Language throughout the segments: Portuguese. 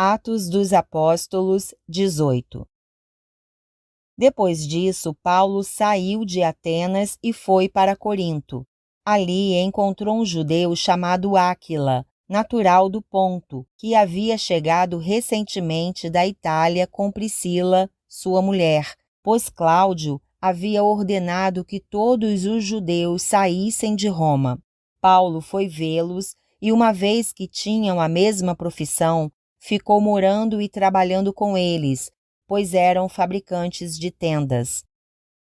Atos dos Apóstolos 18. Depois disso, Paulo saiu de Atenas e foi para Corinto. Ali encontrou um judeu chamado Áquila, natural do Ponto, que havia chegado recentemente da Itália com Priscila, sua mulher, pois Cláudio havia ordenado que todos os judeus saíssem de Roma. Paulo foi vê-los e, uma vez que tinham a mesma profissão, ficou morando e trabalhando com eles, pois eram fabricantes de tendas.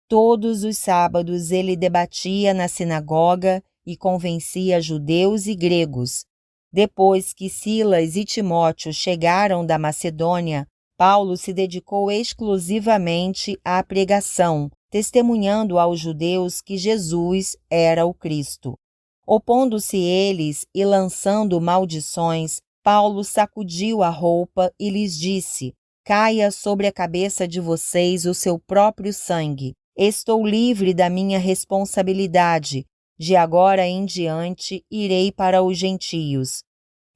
Todos os sábados ele debatia na sinagoga e convencia judeus e gregos. Depois que Silas e Timóteo chegaram da Macedônia, Paulo se dedicou exclusivamente à pregação, testemunhando aos judeus que Jesus era o Cristo. Opondo-se eles e lançando maldições, Paulo sacudiu a roupa e lhes disse: caia sobre a cabeça de vocês o seu próprio sangue. Estou livre da minha responsabilidade. De agora em diante irei para os gentios.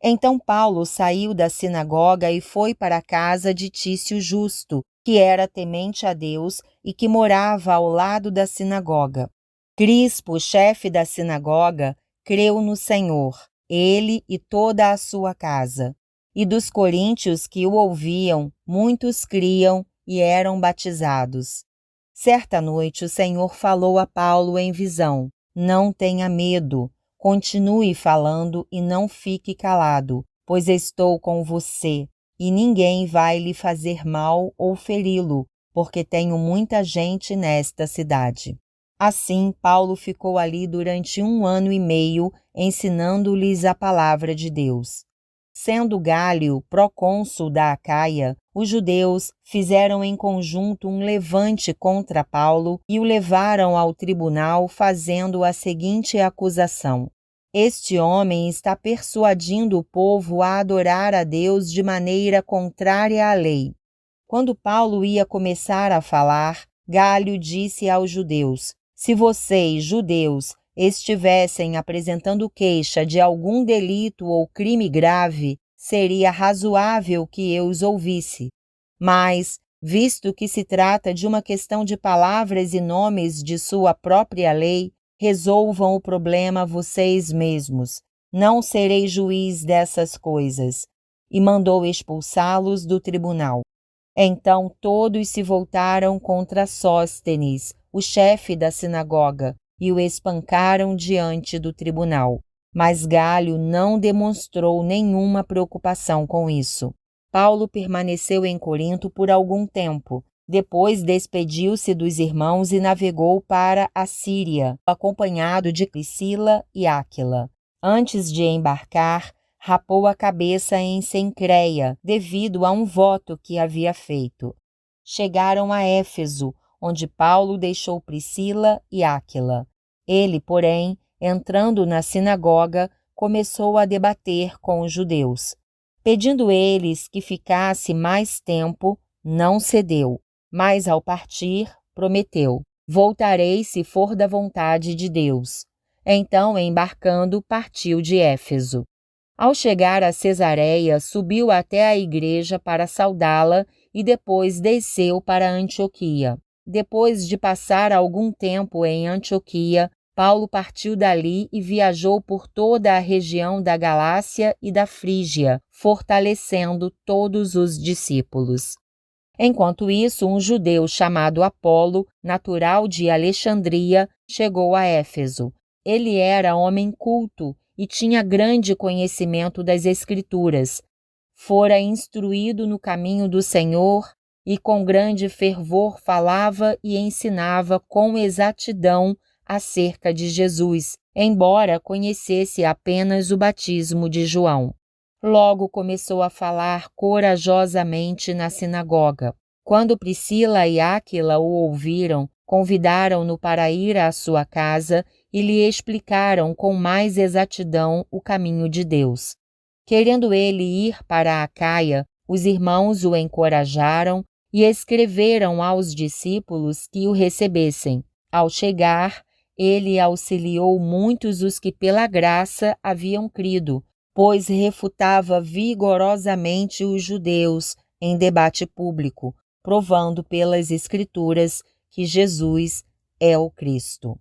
Então Paulo saiu da sinagoga e foi para a casa de Tício Justo, que era temente a Deus e que morava ao lado da sinagoga. Crispo, chefe da sinagoga, creu no Senhor, ele e toda a sua casa. E dos coríntios que o ouviam, muitos criam e eram batizados. Certa noite o Senhor falou a Paulo em visão: não tenha medo, continue falando e não fique calado, pois estou com você, e ninguém vai lhe fazer mal ou feri-lo, porque tenho muita gente nesta cidade. Assim, Paulo ficou ali durante 1 ano e meio, ensinando-lhes a palavra de Deus. Sendo Gálio procônsul da Acaia, os judeus fizeram em conjunto um levante contra Paulo e o levaram ao tribunal, fazendo a seguinte acusação: este homem está persuadindo o povo a adorar a Deus de maneira contrária à lei. Quando Paulo ia começar a falar, Gálio disse aos judeus: se vocês, judeus, estivessem apresentando queixa de algum delito ou crime grave, seria razoável que eu os ouvisse. Mas, visto que se trata de uma questão de palavras e nomes de sua própria lei, resolvam o problema vocês mesmos. Não serei juiz dessas coisas. E mandou expulsá-los do tribunal. Então todos se voltaram contra Sóstenes, o chefe da sinagoga, e o espancaram diante do tribunal. Mas Gálio não demonstrou nenhuma preocupação com isso. Paulo permaneceu em Corinto por algum tempo. Depois despediu-se dos irmãos e navegou para a Síria, acompanhado de Priscila e Áquila. Antes de embarcar, rapou a cabeça em Cencreia, devido a um voto que havia feito. Chegaram a Éfeso, onde Paulo deixou Priscila e Áquila. Ele, porém, entrando na sinagoga, começou a debater com os judeus. Pedindo eles que ficasse mais tempo, não cedeu, mas ao partir, prometeu: voltarei se for da vontade de Deus. Então, embarcando, partiu de Éfeso. Ao chegar a Cesareia, subiu até a igreja para saudá-la e depois desceu para Antioquia. Depois de passar algum tempo em Antioquia, Paulo partiu dali e viajou por toda a região da Galácia e da Frígia, fortalecendo todos os discípulos. Enquanto isso, um judeu chamado Apolo, natural de Alexandria, chegou a Éfeso. Ele era homem culto e tinha grande conhecimento das Escrituras. Fora instruído no caminho do Senhor e com grande fervor falava e ensinava com exatidão acerca de Jesus, embora conhecesse apenas o batismo de João. Logo começou a falar corajosamente na sinagoga. Quando Priscila e Áquila o ouviram, convidaram-no para ir à sua casa e lhe explicaram com mais exatidão o caminho de Deus. Querendo ele ir para a Acaia, os irmãos o encorajaram e escreveram aos discípulos que o recebessem. Ao chegar, ele auxiliou muitos os que pela graça haviam crido, pois refutava vigorosamente os judeus em debate público, provando pelas Escrituras que Jesus é o Cristo.